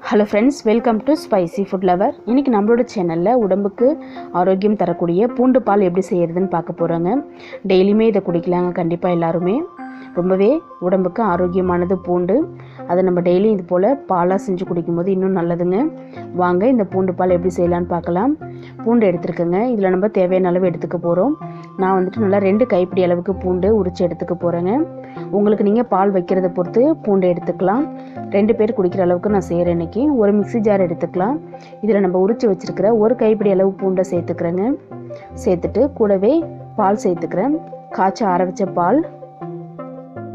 Hello friends, welcome to spicy food lower. இன்றைக்கி நம்மளோட சேனலில் உடம்புக்கு ஆரோக்கியம் தரக்கூடிய பூண்டு பால் எப்படி செய்கிறதுன்னு பார்க்க போகிறோங்க. டெய்லியுமே இதை குடிக்கலாங்க கண்டிப்பாக எல்லாருமே. ரொம்பவே உடம்புக்கு ஆரோக்கியமானது பூண்டு. அதை நம்ம டெய்லி இது போல் பாலாக செஞ்சு குடிக்கும்போது இன்னும் நல்லதுங்க. வாங்க இந்த பூண்டு பால் எப்படி செய்யலான்னு பார்க்கலாம். பூண்டு எடுத்துருக்கேங்க. இதில் நம்ம தேவையான அளவு எடுத்துக்க போகிறோம். நான் வந்துட்டு நல்லா 2 கைப்பிடி அளவுக்கு பூண்டு உரித்து எடுத்துக்க போகிறேங்க. உங்களுக்கு நீங்கள் பால் வைக்கிறத பொறுத்து பூண்டு எடுத்துக்கலாம். 2 பேர் குடிக்கிற அளவுக்கு நான் செய்கிறேன் இன்றைக்கி. ஒரு மிக்ஸி ஜார் எடுத்துக்கலாம். இதில் நம்ம உரித்து வச்சுருக்கிற 1 கைப்பிடி அளவு பூண்டை சேர்த்துக்கிறேங்க. சேர்த்துட்டு கூடவே பால் சேர்த்துக்கிறேன். காய்ச்ச ஆற வச்ச பால்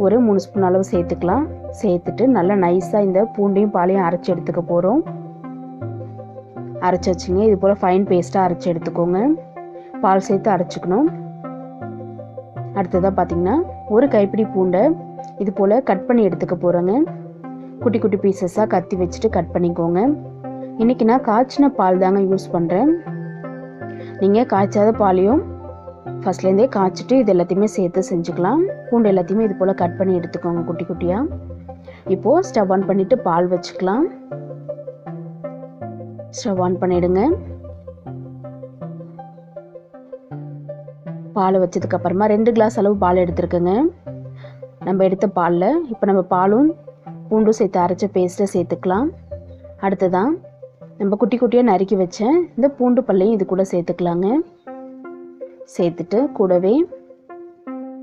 ஒரு 3 ஸ்பூன் அளவு சேர்த்துக்கலாம். சேர்த்துட்டு நல்லா நைஸாக இந்த பூண்டையும் பாலையும் அரைச்சி எடுத்துக்க போகிறோம். அரைச்சி வச்சுங்க. இது போல் ஃபைன் பேஸ்ட்டாக அரைச்சி எடுத்துக்கோங்க. பால் சேர்த்து அரைச்சிக்கணும். அடுத்ததாக பார்த்திங்கன்னா 1 கைப்பிடி பூண்டை இது போல் கட் பண்ணி எடுத்துக்க போகிறேங்க. குட்டி குட்டி பீசஸாக கத்தி வச்சுட்டு கட் பண்ணிக்கோங்க. இன்றைக்கி நான் காய்ச்சின பால் தாங்க யூஸ் பண்ணுறேன். நீங்கள் காய்ச்சாத பாலையும் ஃபஸ்ட்லேருந்தே காய்ச்சிட்டு இது எல்லாத்தையுமே சேர்த்து செஞ்சுக்கலாம். பூண்டு எல்லாத்தையுமே இது போல் கட் பண்ணி எடுத்துக்கோங்க குட்டி குட்டியாக. இப்போது ஸ்டவ் ஆன் பண்ணிவிட்டு பால் வச்சுக்கலாம். ஸ்டவ் ஆன் பண்ணிவிடுங்க. பால் வச்சதுக்கப்புறமா 2 கிளாஸ் அளவு பால் எடுத்துருக்குங்க. நம்ம எடுத்த பாலில் இப்போ நம்ம பாலும் பூண்டும் சேர்த்து அரைச்ச பேஸ்ட்டை சேர்த்துக்கலாம். அடுத்ததான் நம்ம குட்டி குட்டியாக நறுக்கி வச்ச இந்த பூண்டு பல்லையும் இது கூட சேர்த்துக்கலாங்க. சேர்த்துட்டு கூடவே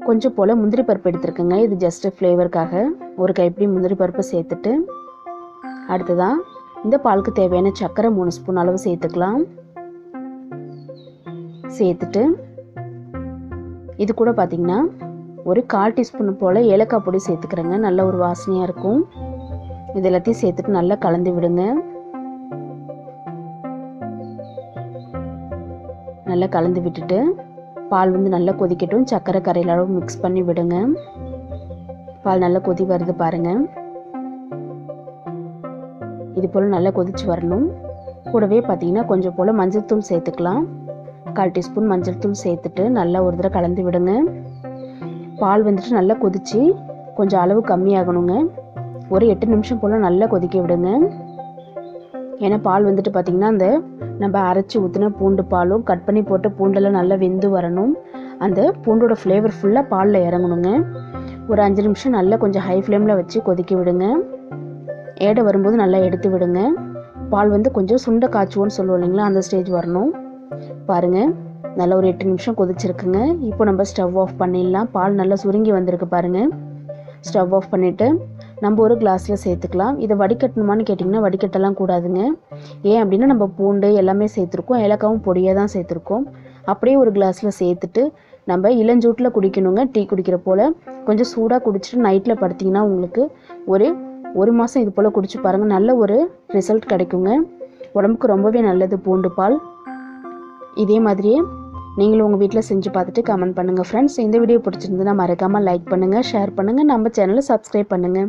கொஞ்சம் போல் முந்திரி பருப்பு எடுத்துருக்குங்க. இது ஜஸ்ட்டு ஃப்ளேவருக்காக 1 கைப்பிடி முந்திரி பருப்பு சேர்த்துட்டு அடுத்ததான் இந்த பாலுக்கு தேவையான சர்க்கரை 3 ஸ்பூன் அளவு சேர்த்துக்கலாம். சேர்த்துட்டு இது கூட பார்த்திங்கன்னா ஒரு 1/4 டீஸ்பூன் போல் ஏலக்காய் பொடி சேர்த்துக்கிறேங்க. நல்ல ஒரு வாசனையாக இருக்கும். இது எல்லாத்தையும் சேர்த்துட்டு நல்லா கலந்து விடுங்க. நல்லா கலந்து விட்டுட்டு பால் நல்லா கொதிக்கட்டும். சர்க்கரை கரையில் அளவு மிக்ஸ் பண்ணி விடுங்க. பால் நல்லா கொதி வருது பாருங்கள். இது போல் நல்லா கொதிச்சு வரணும். கூடவே பார்த்திங்கன்னா கொஞ்சம் போல் மஞ்சள் தூள் சேர்த்துக்கலாம். 1/4 டீஸ்பூன் மஞ்சள் தூள் சேர்த்துட்டு நல்லா ஒரு தடவை கலந்து விடுங்க. பால் வந்துட்டு நல்லா கொதித்து கொஞ்சம் அளவு கம்மியாகணுங்க. ஒரு 8 நிமிஷம் போல் நல்லா கொதிக்க விடுங்க. ஏன்னா பால் வந்துட்டு பார்த்திங்கன்னா அந்த நம்ம அரைச்சி ஊற்றின பூண்டு பாலும் கட் பண்ணி போட்ட பூண்டெல்லாம் நல்லா வெந்து வரணும். அந்த பூண்டோட ஃப்ளேவர் ஃபுல்லாக பாலில் இறங்கணுங்க. ஒரு 5 நிமிஷம் நல்லா கொஞ்சம் ஹை ஃப்ளேமில் வச்சு கொதிக்க விடுங்க. ஏடை வரும்போது நல்லா எடுத்து விடுங்க. பால் கொஞ்சம் சுண்ட காய்ச்சுவோன்னு சொல்லுவோம் இல்லைங்களா, அந்த ஸ்டேஜ் வரணும். பாருங்கள் நல்லா ஒரு 8 நிமிஷம் கொதிச்சிருக்குங்க. இப்போ நம்ம ஸ்டவ் ஆஃப் பண்ணிடலாம். பால் நல்லா சுருங்கி வந்திருக்கு பாருங்கள். ஸ்டவ் ஆஃப் பண்ணிவிட்டு நம்ம ஒரு கிளாஸில் சேர்த்துக்கலாம். இதை வடிகட்டணுமான்னு கேட்டிங்கன்னா வடிகட்டலாம் கூடாதுங்க. ஏன் அப்படின்னா நம்ம பூண்டு எல்லாமே சேர்த்துருக்கோம், ஏலக்காவும் பொடியாக தான் சேர்த்துருக்கோம். அப்படியே ஒரு கிளாஸில் சேர்த்துட்டு நம்ம இளஞ்சூட்டில் குடிக்கணுங்க. டீ குடிக்கிற போல் கொஞ்சம் சூடாக குடிச்சிட்டு நைட்டில் படுத்திங்கன்னா உங்களுக்கு ஒரு மாதம் இது போல் குடிச்சு பாருங்கள். நல்ல ஒரு ரிசல்ட் கிடைக்குங்க. உடம்புக்கு ரொம்பவே நல்லது பூண்டு பால். இதே மாதிரியே நீங்களும் உங்கள் வீட்டில் செஞ்சு பார்த்துட்டு கமெண்ட் பண்ணுங்கள் ஃப்ரெண்ட்ஸ். இந்த வீடியோ பிடிச்சிருந்துன்னா மறக்காமல் லைக் பண்ணுங்கள், ஷேர் பண்ணுங்கள், நம்ம சேனலை சப்ஸ்கிரைப் பண்ணுங்கள்.